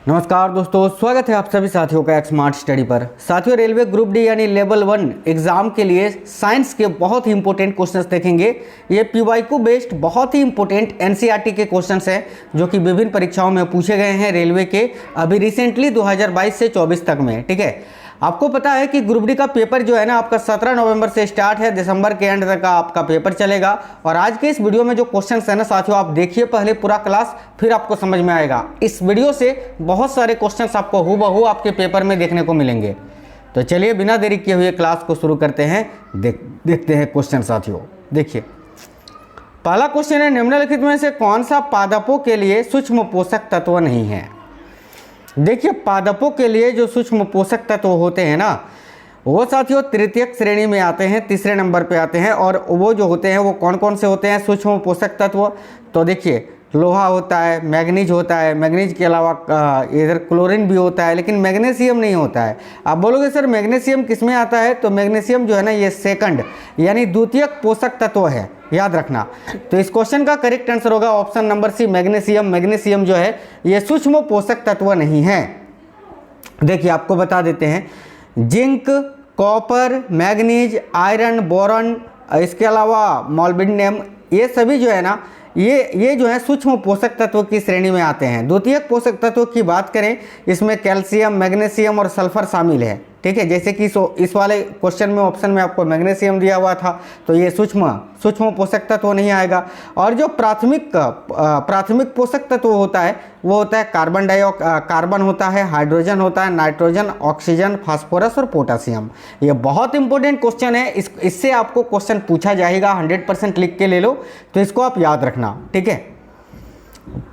नमस्कार दोस्तों, स्वागत है आप सभी साथियों का एक स्मार्ट स्टडी पर। साथियों, रेलवे ग्रुप डी यानी लेवल 1 एग्जाम के लिए साइंस के बहुत ही इंपॉर्टेंट क्वेश्चंस देखेंगे। ये पीवाईक्यू बेस्ड बहुत ही इंपॉर्टेंट एनसीईआरटी के क्वेश्चंस हैं जो कि विभिन्न परीक्षाओं में पूछे गए हैं रेलवे के अभी रिसेंटली 2022 से 24 तक में। ठीक है, आपको पता है कि ग्रुप डी का पेपर जो है ना आपका 17 नवंबर से स्टार्ट है, दिसंबर के एंड तक का आपका पेपर चलेगा। और आज के इस वीडियो में जो क्वेश्चंस है ना साथियों, आप देखिए पहले पूरा क्लास, फिर आपको समझ में आएगा। इस वीडियो से बहुत सारे क्वेश्चंस आपको हूबहू आपके पेपर में देखने को मिलेंगे। तो चलिए बिना देरी किए हुए क्लास को शुरू करते हैं। देखते हैं क्वेश्चन साथियों। देखिए, पहला क्वेश्चन है, निम्नलिखित में से कौन सा पादपों के लिए सूक्ष्म पोषक तत्व नहीं है। देखिए, पादपों के लिए जो सूक्ष्म पोषक तत्व होते हैं ना, वो साथियों तृतीयक श्रेणी में आते हैं, तीसरे नंबर पे आते हैं। और वो जो होते हैं वो कौन कौन से होते हैं सूक्ष्म पोषक तत्व? तो देखिए, लोहा होता है, मैग्नीज होता है, मैग्नीज के अलावा इधर क्लोरीन भी होता है, लेकिन मैग्नीशियम नहीं होता है। आप बोलोगे सर मैग्नीशियम किस में आता है? तो मैग्नीशियम जो है ना ये सेकंड यानी द्वितीयक पोषक तत्व है, याद रखना। तो इस क्वेश्चन का करेक्ट आंसर होगा option number c, magnesium. Magnesium जो है ये सूक्ष्म पोषक तत्व नहीं है। देखिए, आपको बता देते हैं, zinc, copper, manganese, iron, boron, इसके अलावा मॉलिब्डेनम, ये सभी जो है ना ये जो है सूक्ष्म पोषक तत्व की श्रेणी में आते हैं। द्वितीयक पोषक तत्व की बात करें, इसमें कैल्शियम, मैग्नीशियम और सल्फर शामिल है। ठीक है, जैसे कि इस वाले क्वेश्चन में ऑप्शन में आपको मैग्नीशियम दिया हुआ था, तो ये सूक्ष्म पोषक तत्व नहीं आएगा। और जो प्राथमिक पोषक तत्व होता है वो होता है कार्बन होता है, हाइड्रोजन होता है, नाइट्रोजन, ऑक्सीजन, फास्फोरस और पोटासियम। ये बहुत इंपॉर्टेंट क्वेश्चन है, इससे आपको क्वेश्चन पूछा जाएगा, 100% लिख के ले लो, तो इसको आप याद रखना। ठीक है,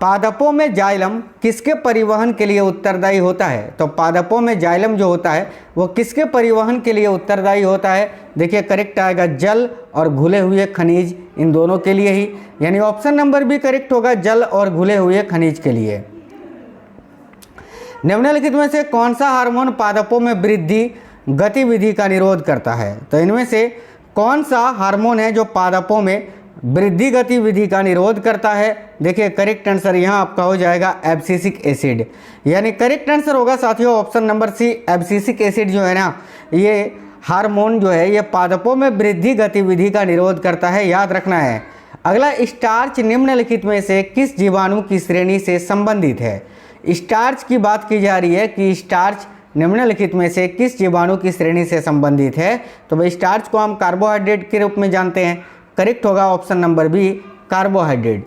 पादपों में जाइलम किसके परिवहन के लिए उत्तरदायी होता है? तो पादपों में जाइलम जो होता है वो किसके परिवहन के लिए उत्तरदायी होता है? देखिए, करेक्ट आएगा जल और घुले हुए खनिज, इन दोनों के लिए ही, यानी ऑप्शन नंबर भी करेक्ट होगा, जल और घुले हुए खनिज के लिए। निम्नलिखित में से कौन सा हार्मोन पादपों में वृद्धि गतिविधि का निरोध करता है? तो इनमें से कौन सा हार्मोन है जो पादपों में वृद्धि गतिविधि का निरोध करता है? देखिए, करेक्ट आंसर यहाँ आपका हो जाएगा एब्सिसिक एसिड, यानी करेक्ट आंसर होगा साथियों option number c. Abscisic acid जो है ना ये हार्मोन जो है ये पादपों में वृद्धि गतिविधि का निरोध करता है, याद रखना है। अगला, स्टार्च निम्नलिखित में से किस जीवाणु की श्रेणी से संबंधित है? स्टार्च की बात की जा रही है कि स्टार्च निम्नलिखित में से किस जीवाणु की श्रेणी से संबंधित है? तो भाई स्टार्च को हम कार्बोहाइड्रेट के रूप में जानते हैं, करेक्ट होगा ऑप्शन नंबर बी, कार्बोहाइड्रेट।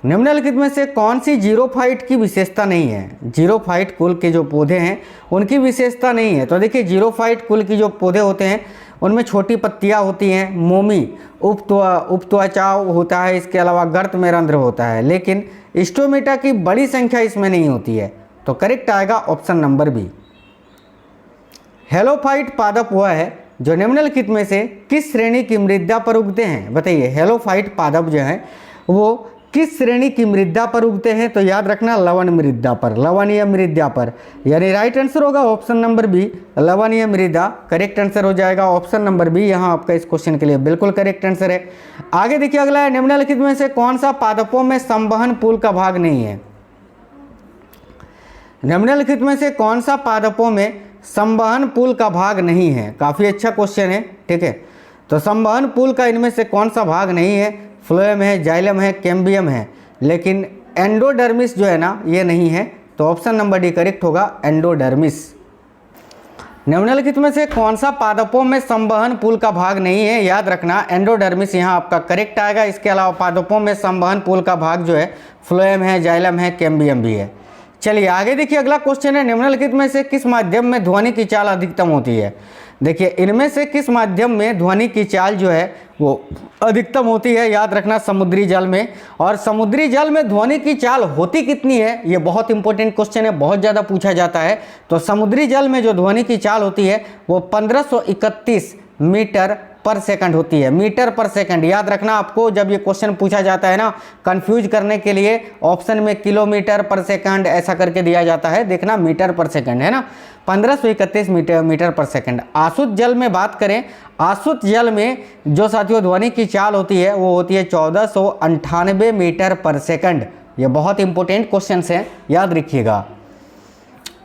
निम्नलिखित में से कौन सी जीरोफाइट की विशेषता नहीं है? जीरोफाइट कुल के जो पौधे हैं उनकी विशेषता नहीं है। तो देखिए, जीरोफाइट कुल की जो पौधे होते हैं उनमें छोटी पत्तियां होती हैं, मोमी, उपत्वचाव होता है, इसके अलावा गर्त में रंध्र होता है, लेकिन स्टोमेटा की बड़ी संख्या इसमें नहीं होती है। तो करेक्ट आएगा ऑप्शन नंबर बी। हेलोफाइट पादप हुआ है जो निम्नलिखित में से किस श्रेणी की मृदा पर उगते हैं? बताइए, हेलोफाइट पादप जो है वो किस श्रेणी की मृदा पर उगते हैं? तो याद रखना लवण मृदा पर, लवणीय मृदा पर, यानी राइट आंसर होगा ऑप्शन नंबर बी, लवणीय मृदा। करेक्ट आंसर हो जाएगा ऑप्शन नंबर बी, यहाँ आपका इस क्वेश्चन के लिए बिल्कुल करेक्ट आंसर है। आगे देखिए, अगला है, निम्नलिखित में से कौन सा पादपों में संवहन पुल का भाग नहीं है? निम्नलिखित में से कौन सा पादपों में संवहन पुल का भाग नहीं है? काफ़ी अच्छा क्वेश्चन है। ठीक है, तो संवहन पुल का इनमें से कौन सा भाग नहीं है? फ्लोएम है, जाइलम है, कैम्बियम है, लेकिन एंडोडर्मिस जो है ना ये नहीं है। तो ऑप्शन नंबर डी करेक्ट होगा, एंडोडर्मिस। निम्नलिखित में से कौन सा पादपों में संवहन पुल का भाग नहीं है? याद रखना एंडोडर्मिस यहाँ आपका करेक्ट आएगा। इसके अलावा पादपों में संवहन पुल का भाग जो है फ्लोएम है, जाइलम है, कैम्बियम भी है। चलिए आगे देखिए, अगला क्वेश्चन है, निम्नलिखित में से किस माध्यम में ध्वनि की चाल अधिकतम होती है? देखिए, इनमें से किस माध्यम में ध्वनि की चाल जो है वो अधिकतम होती है? याद रखना समुद्री जल में। और समुद्री जल में ध्वनि की चाल होती कितनी है? ये बहुत इंपॉर्टेंट क्वेश्चन है, बहुत ज़्यादा पूछा जाता है। तो समुद्री जल में जो ध्वनि की चाल होती है वो 1531 मीटर पर सेकंड होती है, मीटर पर सेकंड। याद रखना, आपको जब ये क्वेश्चन पूछा जाता है ना, कंफ्यूज करने के लिए ऑप्शन में किलोमीटर पर सेकंड ऐसा करके दिया जाता है, देखना मीटर पर सेकंड है ना, 1531 मीटर पर सेकंड। आसुत जल में बात करें, आसुत जल में जो साथियों ध्वनि की चाल होती है वो होती है 1498 मीटर पर सेकंड। ये बहुत इंपॉर्टेंट क्वेश्चन है, याद रखिएगा।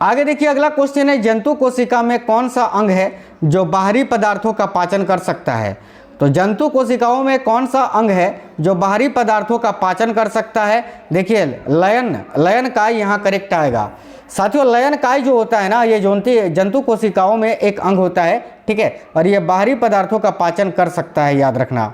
आगे देखिए अगला क्वेश्चन है, जंतु कोशिका में कौन सा अंग है जो बाहरी पदार्थों का पाचन कर सकता है। तो जंतु कोशिकाओं में कौन सा अंग है जो बाहरी पदार्थों का पाचन कर सकता है। देखिए लयन काय यहाँ करेक्ट आएगा। साथियों लयन काय जो होता है ना, ये जंतु कोशिकाओं में एक अंग होता है, ठीक है, और ये बाहरी पदार्थों का पाचन कर सकता है, याद रखना।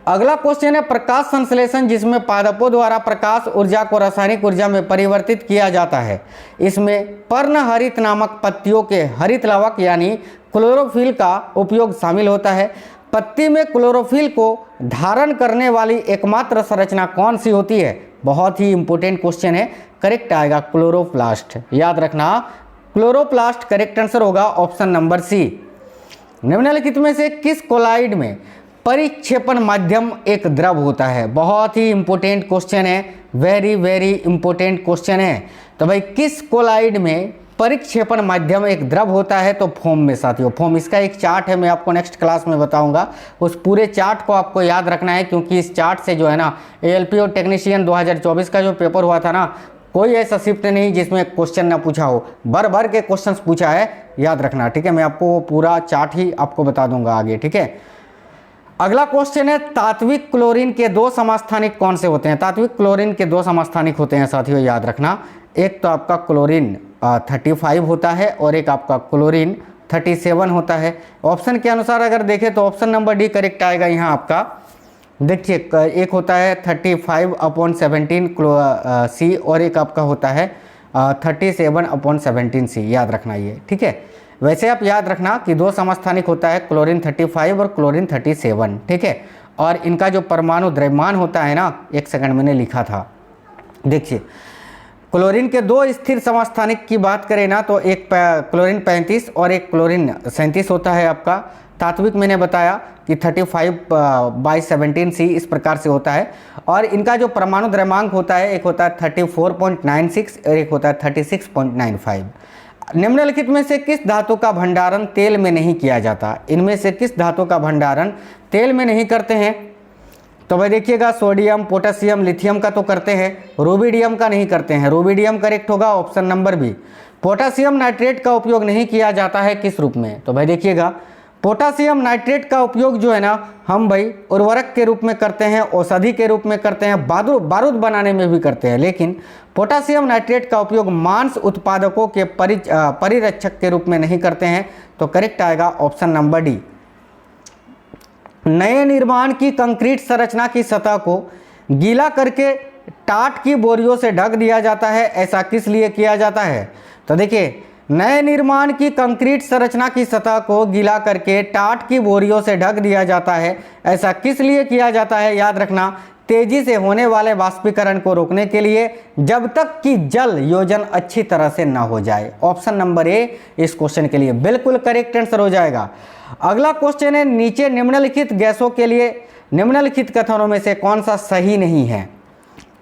अगला क्वेश्चन है, प्रकाश संश्लेषण जिसमें पादपों द्वारा प्रकाश ऊर्जा को रासायनिक ऊर्जा में परिवर्तित किया जाता है, इसमें पर्णहरित नामक पत्तियों के हरित लवक यानी क्लोरोफिल का उपयोग शामिल होता है। पत्ती में क्लोरोफिल को धारण करने वाली एकमात्र संरचना कौन सी होती है। बहुत ही इंपॉर्टेंट क्वेश्चन है, करेक्ट आएगा क्लोरोप्लास्ट, याद रखना क्लोरोप्लास्ट करेक्ट आंसर होगा ऑप्शन नंबर सी। निम्नलिखित में से किस कोलाइड में परिक्षेपण माध्यम एक द्रव होता है। बहुत ही इंपॉर्टेंट क्वेश्चन है, वेरी इंपॉर्टेंट क्वेश्चन है। तो भाई किस कोलाइड में परिक्षेपण माध्यम एक द्रव होता है। तो फोम में साथियों, फोम। इसका एक चार्ट है, मैं आपको नेक्स्ट क्लास में बताऊंगा। उस पूरे चार्ट को आपको याद रखना है, क्योंकि इस चार्ट से जो है ना ALPO टेक्नीशियन 2024 का जो पेपर हुआ था ना, कोई ऐसा शिफ्ट नहीं जिसमें क्वेश्चन ना पूछा हो, भर के क्वेश्चंस पूछा है, याद रखना, ठीक है। मैं आपको वो पूरा चार्ट ही आपको बता दूंगा आगे, ठीक है। अगला क्वेश्चन है, तात्विक क्लोरीन के दो समस्थानिक कौन से होते हैं। तात्विक क्लोरीन के दो समस्थानिक होते हैं साथियों, याद रखना। एक तो आपका क्लोरीन 35 होता है और एक आपका क्लोरीन 37 होता है। ऑप्शन के अनुसार अगर देखें तो ऑप्शन नंबर डी करेक्ट आएगा यहाँ आपका। देखिए एक होता है 35/17 सी और एक आपका होता है 37/17 सी, याद रखना ये, ठीक है। वैसे आप याद रखना कि दो समस्थानिक होता है, क्लोरीन 35 और क्लोरीन 37, ठीक है। और इनका जो परमाणु द्रव्यमान होता है ना, एक सेकंड मैंने लिखा था, देखिए क्लोरीन के दो स्थिर समस्थानिक की बात करें ना, तो एक क्लोरीन 35 और एक क्लोरीन 37 होता है आपका। तात्विक मैंने बताया कि 35/17 सी इस प्रकार से होता है। और इनका जो परमाणु द्रव्यमांक होता है, एक होता है 34.96 और एक होता है 36.95। निम्नलिखित में से किस धातु का भंडारण तेल में नहीं किया जाता। इनमें से किस धातु का भंडारण तेल में नहीं करते हैं। तो भाई देखिएगा, सोडियम, पोटेशियम, लिथियम का तो करते हैं, रूबिडियम का नहीं करते हैं। रूबिडियम करेक्ट होगा option number b. Potassium nitrate का उपयोग नहीं किया जाता है किस रूप में। तो भाई देखिएगा, पोटेशियम नाइट्रेट का उपयोग जो है ना, हम भाई उर्वरक के रूप में करते हैं, औषधि के रूप में करते हैं, बारूद बनाने में भी करते हैं। लेकिन पोटेशियम नाइट्रेट का उपयोग मांस उत्पादकों के परिरक्षक के रूप में नहीं करते हैं। तो करेक्ट आएगा ऑप्शन नंबर डी। नए निर्माण की कंक्रीट संरचना की सतह को गीला करके टाट की बोरियों से ढक दिया जाता है, ऐसा किस लिए किया जाता है। तो देखिए, नए निर्माण की कंक्रीट संरचना की सतह को गीला करके टाट की बोरियों से ढक दिया जाता है, ऐसा किस लिए किया जाता है। याद रखना, तेजी से होने वाले वाष्पीकरण को रोकने के लिए, जब तक कि जल योजन अच्छी तरह से ना हो जाए। ऑप्शन नंबर ए इस क्वेश्चन के लिए बिल्कुल करेक्ट आंसर हो जाएगा। अगला क्वेश्चन है, नीचे निम्नलिखित गैसों के लिए निम्नलिखित कथनों में से कौन सा सही नहीं है।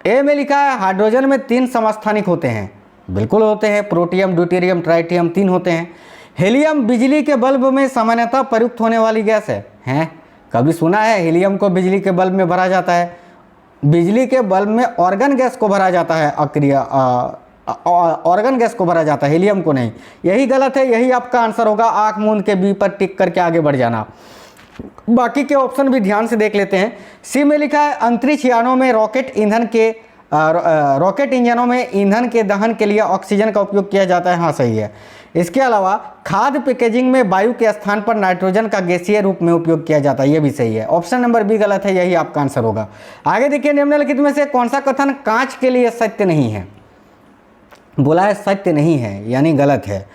ए में लिखा है, हाइड्रोजन में 3 समस्थानिक होते हैं। बिल्कुल होते हैं, प्रोटियम, ड्यूटेरियम, ट्राइटियम 3 होते हैं। हीलियम बिजली के बल्ब में सामान्यतः प्रयुक्त होने वाली गैस है। हैं, कभी सुना है हीलियम को बिजली के बल्ब में भरा जाता है। बिजली के बल्ब में ऑर्गन गैस को भरा जाता है, ऑर्गन गैस को भरा जाता है, हीलियम को नहीं। यही गलत है, यही आपका आंसर होगा। आंख मूंद के बी पर टिक करके आगे बढ़ जाना। बाकी के ऑप्शन भी ध्यान से देख लेते हैं। सी में लिखा है, अंतरिक्ष यानों में रॉकेट इंजनों में ईंधन के दहन के लिए ऑक्सीजन का उपयोग किया जाता है। हाँ सही है। इसके अलावा खाद्य पैकेजिंग में वायु के स्थान पर नाइट्रोजन का गैसीय रूप में उपयोग किया जाता है, ये भी सही है। ऑप्शन नंबर बी गलत है, यही आपका आंसर होगा। आगे देखिए, निम्नलिखित में से कौन सा कथन कांच के लिए सत्य नहीं है। बोला है सत्य नहीं है, यानी गलत है।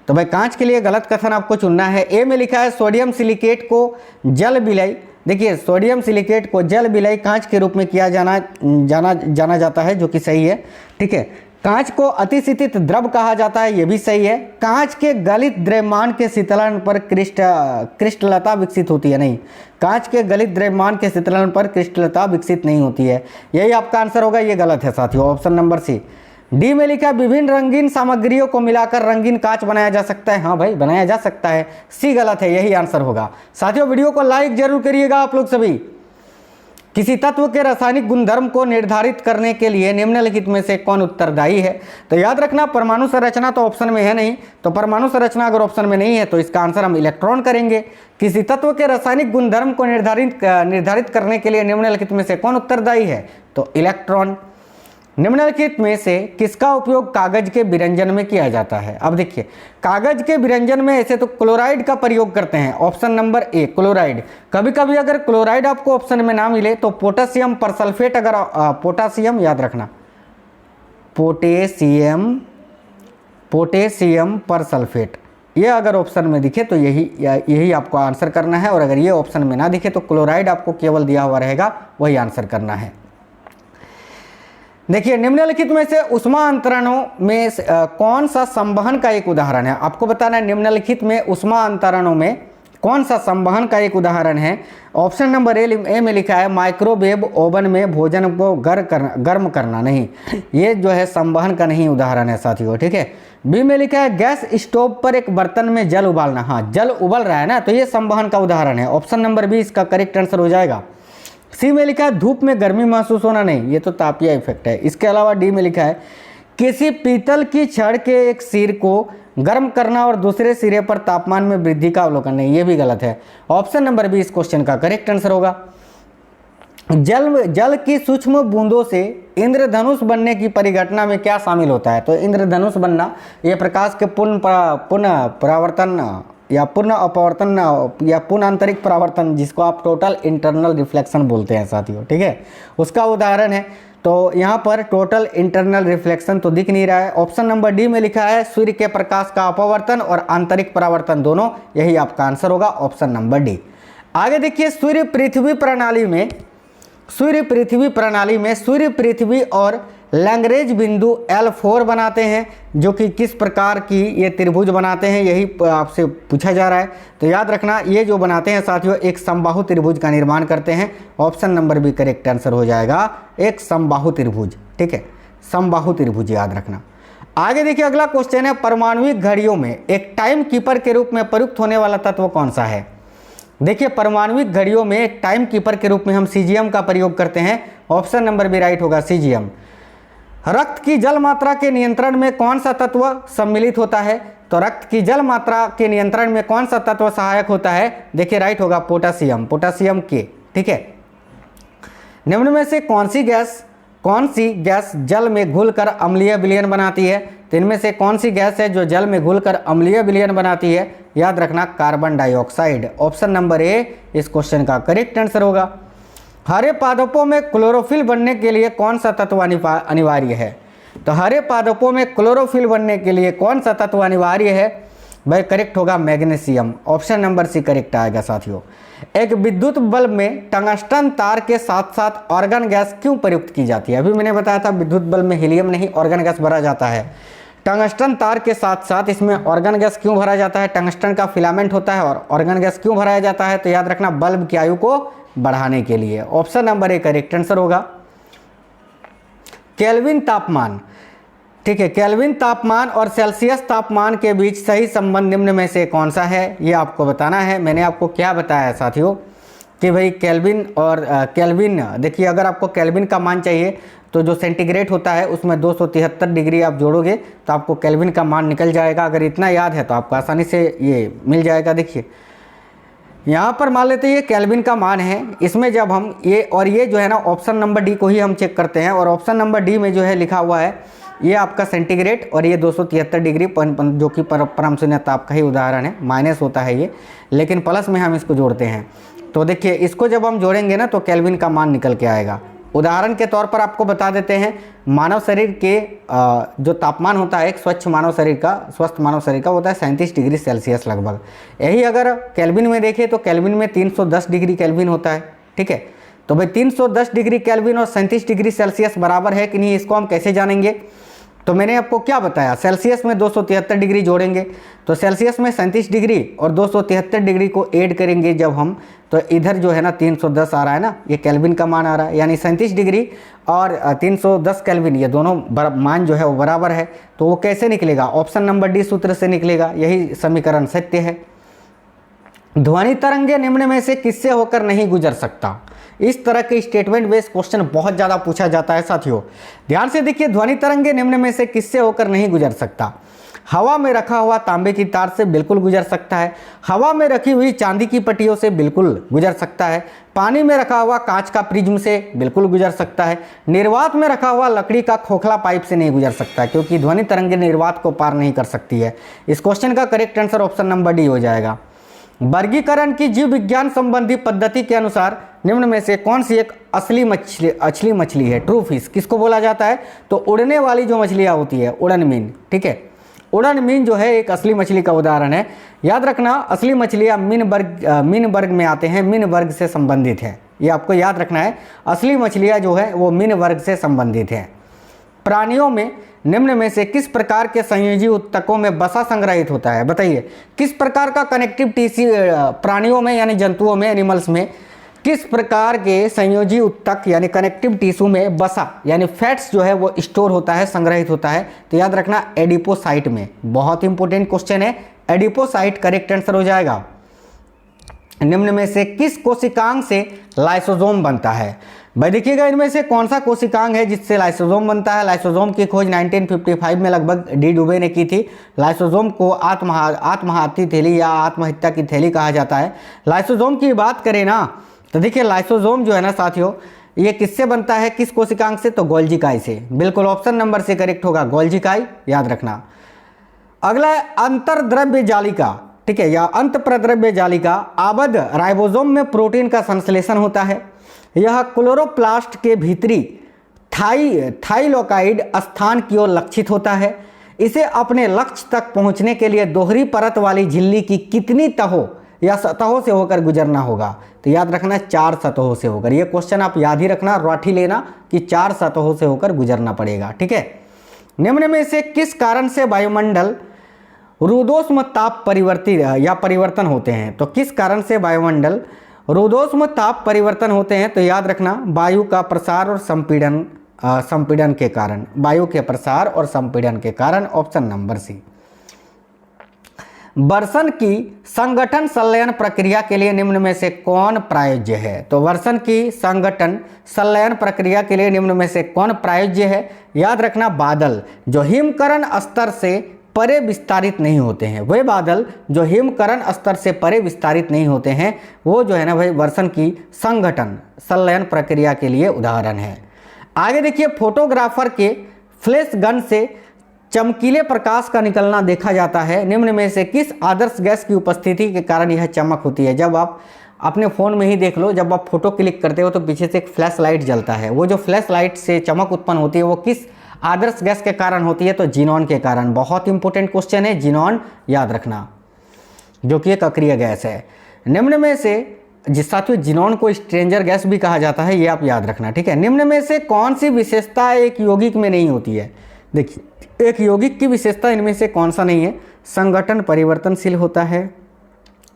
तो भाई कांच के लिए गलत कथन आपको चुनना है। ए में लिखा है, सोडियम सिलिकेट को जल विलय, देखिए सोडियम सिलिकेट को जल विलय कांच के रूप में किया जाना जाता है, जो कि सही है, ठीक है। कांच को अतिशीतित द्रव कहा जाता है, यह भी सही है। कांच के गलित द्रव्यमान के शीतलन पर क्रिस्टलता विकसित होती है, नहीं, कांच के गलित द्रव्यमान के शीतलन पर क्रिस्टलता विकसित नहीं होती है, यही आपका आंसर होगा। ये गलत है साथियों, ऑप्शन नंबर सी। डी में लिखा, विभिन्न रंगीन सामग्रियों को मिलाकर रंगीन कांच बनाया जा सकता है। हाँ भाई, बनाया जा सकता है, सी गलत है, यही आंसर होगा। साथियों वीडियो को लाइक जरूर करिएगा आप लोग सभी। किसी तत्व के रासायनिक गुणधर्म को निर्धारित करने के लिए निम्नलिखित में से कौन उत्तरदायी है? तो याद रखना परमाणु संरचना तो ऑप्शन में है नहीं, तो परमाणु संरचना अगर ऑप्शन में नहीं है तो इसका आंसर हम इलेक्ट्रॉन करेंगे। किसी तत्व के रासायनिक गुणधर्म को निर्धारित करने के लिए निम्नलिखित में से कौन उत्तरदायी है? तो इलेक्ट्रॉन। निम्नलिखित में से किसका उपयोग कागज के विरंजन में किया जाता है? अब देखिए, कागज के विरंजन में ऐसे तो क्लोराइड का प्रयोग करते हैं, ऑप्शन नंबर ए क्लोराइड। कभी कभी अगर क्लोराइड आपको ऑप्शन में ना मिले तो पोटेशियम परसल्फेट, अगर पोटेशियम याद रखना, पोटेशियम परसल्फेट, ये अगर ऑप्शन में दिखे तो यही आपको आंसर करना है, और अगर ये ऑप्शन में ना दिखे तो क्लोराइड आपको केवल दिया हुआ रहेगा, वही आंसर करना है। देखिए, निम्नलिखित में से ऊष्मा अंतरणों में कौन सा संवहन का एक उदाहरण है? आपको बताना है निम्नलिखित में ऊष्मा अंतरणों में कौन सा संवहन का एक उदाहरण है। ऑप्शन नंबर ए में लिखा है माइक्रोवेव ओवन में भोजन को गर्म करना, नहीं, ये जो है संवहन का नहीं उदाहरण है साथियों, ठीक है। बी में लिखा है गैस स्टोव पर एक बर्तन में जल उबालना, हाँ जल उबल रहा है ना, तो ये संवहन का उदाहरण है, ऑप्शन नंबर बी इसका करेक्ट आंसर हो जाएगा। सी में लिखा है धूप में गर्मी महसूस होना, नहीं, ये तो तापीय इफेक्ट है। इसके अलावा डी में लिखा है किसी पीतल की छड़ के एक सिर को गर्म करना और दूसरे सिरे पर तापमान में वृद्धि का अवलोकन, नहीं, ये भी गलत है, ऑप्शन नंबर बी इस क्वेश्चन का करेक्ट आंसर होगा। जल की सूक्ष्म बूंदों से इंद्रधनुष बनने की परिघटना में क्या शामिल होता है? तो इंद्रधनुष बनना ये प्रकाश के पुनः परावर्तन या पूर्ण अपवर्तन या पूर्ण आंतरिक परावर्तन, जिसको आप टोटल इंटरनल रिफ्लेक्शन बोलते हैं साथियों, ठीक है, उसका उदाहरण है। तो यहाँ पर टोटल इंटरनल रिफ्लेक्शन तो दिख नहीं रहा है, ऑप्शन नंबर डी में लिखा है सूर्य के प्रकाश का अपवर्तन और आंतरिक परावर्तन दोनों, यही आपका आंसर होगा, ऑप्शन नंबर डी। आगे देखिए, सूर्य पृथ्वी पृथ्वी और लैग्रेंज बिंदु L4 बनाते हैं, जो कि किस प्रकार की ये त्रिभुज बनाते हैं, यही आपसे पूछा जा रहा है। तो याद रखना, ये जो बनाते हैं साथियों एक समबाहु त्रिभुज का निर्माण करते हैं, option number b correct answer हो जाएगा, एक समबाहु त्रिभुज, ठीक है, समबाहु त्रिभुज याद रखना। आगे देखिए, अगला क्वेश्चन है परमाणुविक घड़ियों में एक टाइम कीपर के रूप में प्रयुक्त होने वाला तत्व कौन सा है? देखिए, परमाणुविक घड़ियों में एक टाइम कीपर के रूप में हम सीजियम का प्रयोग करते हैं, ऑप्शन नंबर बी राइट होगा, सीजियम। रक्त की जल मात्रा के नियंत्रण में कौन सा तत्व सम्मिलित होता है? तो रक्त की जल मात्रा के नियंत्रण में कौन सा तत्व सहायक होता है? देखिए राइट होगा पोटेशियम, पोटेशियम के, ठीक है। निम्न में से कौन सी गैस जल में घुलकर अम्लीय विलयन बनाती है? तो इनमें से कौन सी गैस है जो जल में घुलकर अम्लीय विलयन बनाती है? याद रखना carbon dioxide, option number A इस क्वेश्चन का करेक्ट आंसर होगा। हरे पादपों में क्लोरोफिल बनने के लिए कौन सा तत्व अनिवार्य है? तो हरे पादपों में क्लोरोफिल बनने के लिए कौन सा तत्व अनिवार्य है? भाई करेक्ट होगा magnesium, option number c correct आएगा साथियों। एक विद्युत बल्ब में टंगस्टन तार के साथ साथ ऑर्गन गैस क्यों प्रयुक्त की जाती है? अभी मैंने बताया था विद्युत बल्ब में हीलियम नहीं ऑर्गन गैस भरा जाता है, टंगस्टन तार के साथ साथ इसमें ऑर्गन गैस क्यों भरा जाता है? टंगस्टन का फिलामेंट होता है और ऑर्गन गैस क्यों भराया जाता है? तो याद रखना बल्ब की आयु को बढ़ाने के लिए, option number A correct answer होगा। केल्विन तापमान, ठीक है, केल्विन तापमान और सेल्सियस तापमान के बीच सही संबंध निम्न में से कौन सा है? ये आपको बताना है। मैंने आपको क्या बताया साथियों कि भाई केल्विन और केल्विन, देखिए अगर आपको केल्विन का मान चाहिए तो जो सेंटीग्रेड होता है उसमें 273 डिग्री आप जोड़ोगे तो आपको केल्विन का मान निकल जाएगा। अगर इतना याद है तो आपको आसानी से ये मिल जाएगा। देखिए यहाँ पर मान लेते हैं ये केल्विन का मान है, इसमें जब हम ये जो है ना ऑप्शन नंबर डी को ही हम चेक करते हैं, और ऑप्शन नंबर डी में जो है लिखा हुआ है ये आपका सेंटीग्रेड और ये 273 डिग्री, जो कि परम शून्य ताप का ही उदाहरण है, माइनस होता है ये, लेकिन प्लस में हम इसको जोड़ते हैं। तो देखिए इसको जब हम जोड़ेंगे ना तो केल्विन का मान निकल के आएगा। उदाहरण के तौर पर आपको बता देते हैं, मानव शरीर के जो तापमान होता है एक स्वस्थ मानव शरीर का होता है 37 डिग्री सेल्सियस लगभग। यही अगर केल्विन में देखें तो केल्विन में 310 डिग्री केल्विन होता है, ठीक है। तो भाई 310 डिग्री केल्विन और 37 डिग्री सेल्सियस बराबर है कि नहीं, इसको हम कैसे जानेंगे? तो मैंने आपको क्या बताया, सेल्सियस में 273 डिग्री जोड़ेंगे तो सेल्सियस में 37 डिग्री और 273 डिग्री को ऐड करेंगे जब हम, तो इधर जो है ना 310 आ रहा है ना, ये केल्विन का मान आ रहा है, यानी 37 डिग्री और 310 केल्विन ये दोनों मान जो है वो बराबर है। तो वो कैसे निकलेगा? ऑप्शन नंबर डी सूत्र से निकलेगा, यही समीकरण सत्य है। ध्वनि तरंगे निम्न में से किससे होकर नहीं गुजर सकता? इस तरह के स्टेटमेंट बेस्ड क्वेश्चन बहुत ज़्यादा पूछा जाता है साथियों। ध्यान से देखिए, ध्वनि तरंगे निम्न में से किससे होकर नहीं गुजर सकता? हवा में रखा हुआ तांबे की तार से बिल्कुल गुजर सकता है, हवा में रखी हुई चांदी की पट्टियों से बिल्कुल गुजर सकता है, पानी में रखा हुआ कांच का प्रिज्म से बिल्कुल गुजर सकता है, निर्वात में रखा हुआ लकड़ी का खोखला पाइप से नहीं गुजर सकता, क्योंकि ध्वनि तरंगे निर्वात को पार नहीं कर सकती है। इस क्वेश्चन का correct answer option number D हो जाएगा। वर्गीकरण की जीव विज्ञान संबंधी पद्धति के अनुसार निम्न में से कौन सी एक असली मछली है? ट्रू फिश किसको बोला जाता है? तो उड़ने वाली जो मछलियाँ होती है, उड़न मीन, ठीक है, उड़न मीन जो है एक असली मछली का उदाहरण है। याद रखना, असली मछलियाँ मीन वर्ग में आते हैं, मीन वर्ग से संबंधित है, ये आपको याद रखना है। असली मछलियाँ जो है वो मीन वर्ग से संबंधित है। प्राणियों में निम्न में से किस प्रकार के संयोजी उत्तकों में वसा संग्रहित होता है? बताइए, किस प्रकार का कनेक्टिव टिश्यू प्राणियों में यानी जंतुओं में, एनिमल्स में किस प्रकार के संयोजी उत्तक यानी कनेक्टिव टिश्यू में वसा यानी फैट्स जो है वो स्टोर होता है, संग्रहित होता है? तो याद रखना एडिपोसाइट में। बहुत इंपॉर्टेंट क्वेश्चन है, एडिपोसाइट करेक्ट आंसर हो जाएगा। निम्न में से किस कोशिकांग से लाइसोसोम बनता है? भाई देखिएगा, इनमें से कौन सा कोशिकांग है जिससे लाइसोसोम बनता है? लाइसोसोम की खोज 1955 में लगभग डी डुबे ने की थी। लाइसोसोम को आत्मघाती थैली या आत्महत्या की थैली कहा जाता है। लाइसोसोम की बात करें ना, तो देखिए लाइसोसोम जो है ना साथियों, ये किससे बनता है, किस कोशिकांग से? तो गोल्जिकाई से। बिल्कुल ऑप्शन नंबर से करेक्ट होगा, गोल्जिकाई, याद रखना। अगला है अंतर्द्रव्य जालिका, ठीक है, या अंत प्रद्रव्य जालिका। आबद्ध राइबोसोम में प्रोटीन का संश्लेषण होता है। यह क्लोरोप्लास्ट के भीतरी थाइलोकाइड स्थान की ओर लक्षित होता है। इसे अपने लक्ष्य तक पहुंचने के लिए दोहरी परत वाली झिल्ली की कितनी तहों या सतहों से होकर गुजरना होगा? तो याद रखना 4 सतहों से होकर। ये क्वेश्चन आप याद ही रखना, रॉठी लेना कि 4 सतहों से होकर गुजरना पड़ेगा, ठीक है। निम्न में से किस कारण से वायुमंडल रुदोष्म ताप परिवर्तन होते हैं? तो किस कारण से वायुमंडल रुदोष्म ताप परिवर्तन होते हैं? तो याद रखना वायु का प्रसार और संपीड़न के कारण, वायु के प्रसार और संपीड़न के कारण, ऑप्शन नंबर सी। वर्षण की संगठन संलयन प्रक्रिया के लिए निम्न में से कौन प्रायोज्य है? तो वर्षण की संगठन संलयन प्रक्रिया के लिए निम्न में से कौन प्रायोज्य है? याद रखना बादल जो हिमकरण स्तर से परे विस्तारित नहीं होते हैं, वे बादल जो हिमकरण स्तर से परे विस्तारित नहीं होते हैं, वो जो है ना भाई वर्षण की संगठन संलयन प्रक्रिया के लिए उदाहरण है। आगे देखिए, फोटोग्राफर के फ्लैश गन से चमकीले प्रकाश का निकलना देखा जाता है। निम्न में से किस आदर्श गैस की उपस्थिति के कारण यह चमक होती है? जब आप अपने फ़ोन में ही देख लो, जब आप फोटो क्लिक करते हो तो पीछे से एक फ्लैश लाइट जलता है, वो जो फ्लैश लाइट से चमक उत्पन्न होती है वो किस आदर्श गैस के कारण होती है? तो जीनॉन के कारण। बहुत इंपॉर्टेंट क्वेश्चन है, जीनॉन याद रखना, जो कि एक अक्रिय गैस है। निम्न में से जिस साथियों जीनॉन को स्ट्रेंजर गैस भी कहा जाता है, ये आप याद रखना, ठीक है। निम्न में से कौन सी विशेषता एक यौगिक में नहीं होती है? देखिए, एक यौगिक की विशेषता इनमें से कौन सा नहीं है? संगठन परिवर्तनशील होता है,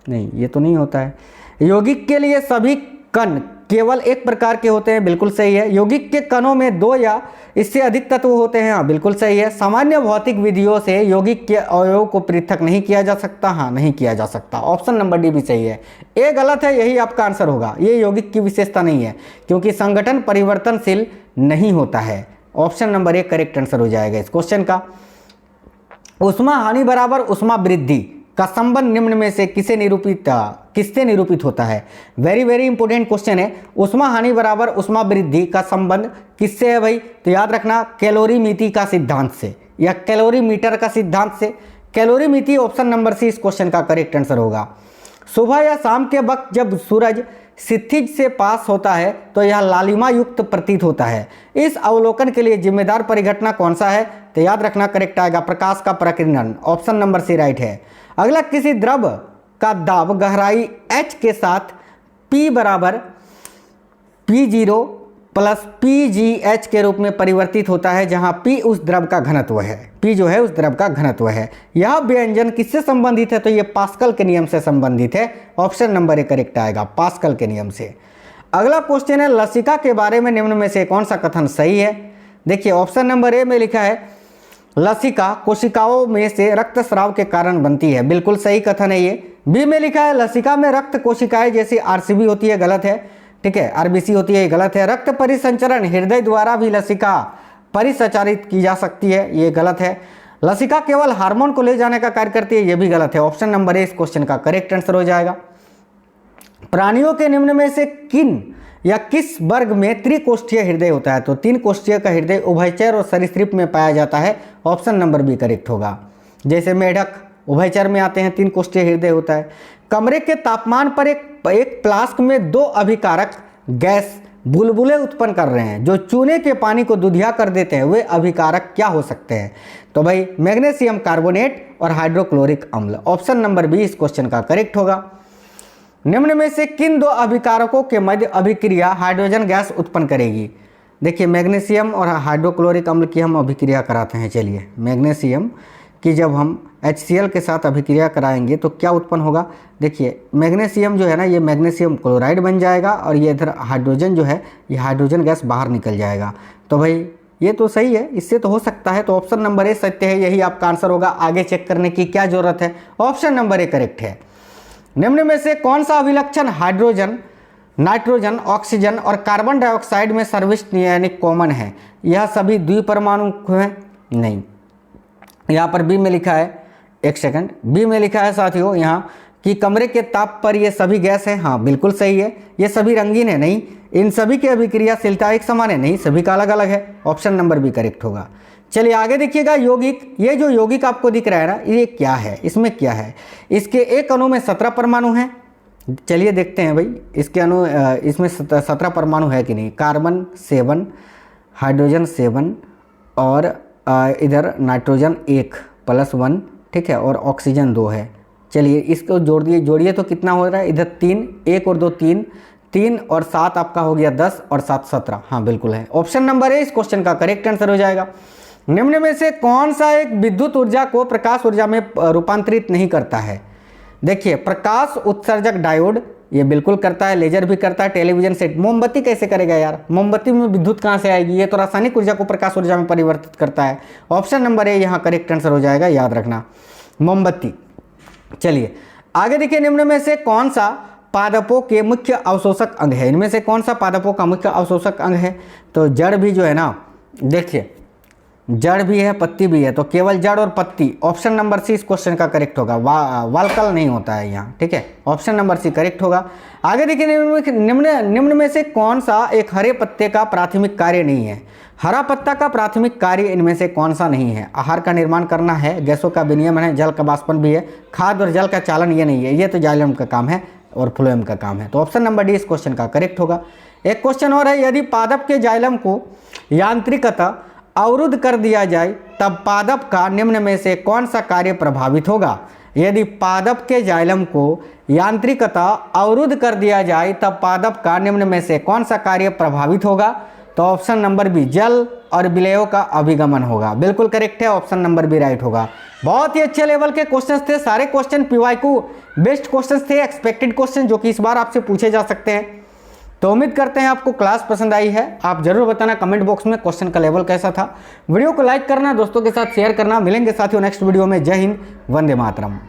नहीं ये तो नहीं होता है। यौगिक के लिए सभी कण केवल एक प्रकार के होते हैं, बिल्कुल सही है। यौगिक के कणों में 2 या इससे अधिक तत्व होते हैं, हाँ बिल्कुल सही है। सामान्य भौतिक विधियों से यौगिक के अवयव को पृथक नहीं किया जा सकता, हाँ नहीं किया जा सकता, ऑप्शन नंबर डी भी सही है। ए गलत है, यही आपका आंसर होगा। ये यौगिक की विशेषता नहीं है, क्योंकि संगठन परिवर्तनशील नहीं होता है। ऑप्शन नंबर 1 करेक्ट आंसर हो जाएगा इस क्वेश्चन का। उष्मा हानि बराबर उष्मा वृद्धि का संबंध निम्न में से किससे निरूपित होता है? वेरी वेरी इंपॉर्टेंट क्वेश्चन है। उष्मा हानि बराबर उष्मा वृद्धि का संबंध किससे है भाई? तो याद रखना कैलोरीमिति का सिद्धांत से या कैलोरीमीटर का सिद्धांत से। कैलोरीमिति ऑप्शन नंबर सी इस क्वेश्चन का करेक्ट आंसर होगा। सुबह या शाम के वक्त जब सूरज क्षितिज से पास होता है तो यह लालिमा युक्त प्रतीत होता है। इस अवलोकन के लिए जिम्मेदार परिघटना कौन सा है? तो याद रखना करेक्ट आएगा प्रकाश का प्रकीर्णन, ऑप्शन नंबर सी राइट है। अगला, किसी द्रव का दाब गहराई h के साथ P बराबर P0 प्लस PgH के रूप में परिवर्तित होता है, जहां P उस द्रव का घनत्व है, P जो है उस द्रव का घनत्व है। यह व्यंजन किससे संबंधित है? तो ये पास्कल के नियम से संबंधित है, ऑप्शन नंबर 1 करेक्ट आएगा, पास्कल के नियम से। अगला क्वेश्चन है, लसिका के बारे में निम्न में से कौन सा कथन सही है? देखिए ऑप्शन नंबर ए में लिखा है लसिका कोशिकाओं में से रक्तस्राव के कारण बनती है, बिल्कुल सही कथन है ये। बी में लिखा है लसिका में रक्त कोशिकाएं जैसी आरसीबी होती है, गलत है। ठीक है, आरबीसी होती है, ये गलत है। रक्त परिसंचरण हृदय द्वारा भी लसिका परिसंचारित की जा सकती है, ये गलत है। लसिका केवल हार्मोन को ले जाने का कार्य करती है, ये भी गलत है। ऑप्शन नंबर ए इस क्वेश्चन का करेक्ट आंसर हो जाएगा। प्राणियों के निम्न में से किन या किस वर्ग में त्रिकोष्ठीय हृदय होता है? तो 3 कोष्ठीय का हृदय उभयचर और सरीसृप में पाया जाता है, ऑप्शन नंबर बी करेक्ट होगा। जैसे मेढक उभयचर में आते हैं, 3 कोष्ठीय हृदय होता है। कमरे के तापमान पर एक फ्लास्क में 2 अभिकारक गैस बुलबुले उत्पन्न कर रहे हैं जो चूने के पानी को दुधिया कर देते हैं, वे अभिकारक क्या हो सकते हैं? तो भाई मैग्नीशियम कार्बोनेट और हाइड्रोक्लोरिक अम्ल, ऑप्शन नंबर बी इस क्वेश्चन का करेक्ट होगा। निम्न में से किन 2 अभिकारकों के मध्य अभिक्रिया हाइड्रोजन गैस उत्पन्न करेगी? देखिए मैग्नीशियम और हाइड्रोक्लोरिक अम्ल की हम अभिक्रिया कराते हैं। चलिए मैग्नीशियम की जब हम HCl के साथ अभिक्रिया कराएंगे तो क्या उत्पन्न होगा? देखिए मैग्नीशियम जो है ना, ये मैग्नीशियम क्लोराइड बन जाएगा और ये इधर हाइड्रोजन जो है, ये हाइड्रोजन गैस बाहर निकल जाएगा। तो भाई ये तो सही है, इससे तो हो सकता है। तो ऑप्शन नंबर ए सत्य है, यही आपका आंसर होगा। आगे चेक करने की क्या जरूरत है, ऑप्शन नंबर ए करेक्ट है। निम्न में से कौन सा अभिलक्षण हाइड्रोजन, नाइट्रोजन, ऑक्सीजन और कार्बन डाइऑक्साइड में सर्विस्ट यानी कॉमन है? यह सभी द्विपरमाणु हैं? नहीं, यहाँ पर बी में लिखा है, एक सेकंड, बी में लिखा है साथियों यहाँ कि कमरे के ताप पर ये सभी गैस है। हाँ बिल्कुल सही है। ये सभी रंगीन है? नहीं, इन सभी की अभिक्रियाशीलता एक समान है? नहीं, सभी का अलग अलग है। ऑप्शन नंबर बी करेक्ट होगा। चलिए आगे देखिएगा, यौगिक, ये जो यौगिक आपको दिख रहा है ना, ये क्या है, इसमें क्या है? इसके एक अणु में 17 परमाणु हैं। चलिए देखते हैं भाई इसके अणु, इसमें 17 परमाणु है कि नहीं। कार्बन 7, हाइड्रोजन 7 और इधर नाइट्रोजन 1 +1, ठीक है, और ऑक्सीजन 2 है। चलिए इसको जोड़िए तो कितना हो रहा है? इधर 3, 1 और 2 3, 3 और 7 आपका हो गया 10 और 7 17। हाँ बिल्कुल है, ऑप्शन नंबर ए इस क्वेश्चन का करेक्ट आंसर हो जाएगा। निम्न में से कौन सा एक विद्युत ऊर्जा को प्रकाश ऊर्जा में रूपांतरित नहीं करता है? देखिए प्रकाश उत्सर्जक डायोड ये बिल्कुल करता है, लेजर भी करता है, टेलीविजन सेट। मोमबत्ती कैसे करेगा यार? मोमबत्ती में विद्युत कहाँ से आएगी? ये तो रासायनिक ऊर्जा को प्रकाश ऊर्जा में परिवर्तित करता है। ऑप्शन नंबर ए यहाँ करेक्ट आंसर हो जाएगा, याद रखना, मोमबत्ती। चलिए आगे देखिए, निम्न में से कौन सा पादपों के मुख्य अवशोषक अंग है? इनमें से कौन सा पादपों का मुख्य अवशोषक अंग है? तो जड़ भी जो है ना, देखिए जड़ भी है, पत्ती भी है, तो केवल जड़ और पत्ती, ऑप्शन नंबर सी इस क्वेश्चन का करेक्ट होगा। वाल्कल नहीं होता है यहाँ, ठीक है, ऑप्शन नंबर सी करेक्ट होगा। आगे देखिए, निम्न में से कौन सा एक हरे पत्ते का प्राथमिक कार्य नहीं है? हरा पत्ता का प्राथमिक कार्य इनमें से कौन सा नहीं है? आहार का निर्माण करना है, गैसों का विनिमय है, जल का वाष्पन भी है, खाद्य और जल का चालन ये नहीं है, ये तो जाइलम का काम है और फ्लोएम का काम है। तो ऑप्शन नंबर डी इस क्वेश्चन का करेक्ट होगा। एक क्वेश्चन और है, यदि पादप के जाइलम को यांत्रिकतः अवरुद्ध कर दिया जाए तब पादप का निम्न में से कौन सा कार्य प्रभावित होगा? यदि पादप के जाइलम को यांत्रिकतः अवरुद्ध कर दिया जाए तब पादप का निम्न में से कौन सा कार्य प्रभावित होगा? तो ऑप्शन नंबर बी, जल और विलयों का अभिगमन होगा। बिल्कुल करेक्ट है, ऑप्शन नंबर बी राइट होगा। बहुत ही अच्छे लेवल के क्वेश्चंस थे, सारे क्वेश्चन पीवाईक्यू बेस्ट क्वेश्चंस थे, एक्सपेक्टेड क्वेश्चन जो कि इस बार आपसे पूछे जा सकते हैं। तो उम्मीद करते हैं आपको क्लास पसंद आई है। आप जरूर बताना कमेंट बॉक्स में क्वेश्चन का लेवल कैसा था। वीडियो को लाइक करना, दोस्तों के साथ शेयर करना। मिलेंगे साथियों नेक्स्ट वीडियो में। जय हिंद, वंदे मातरम।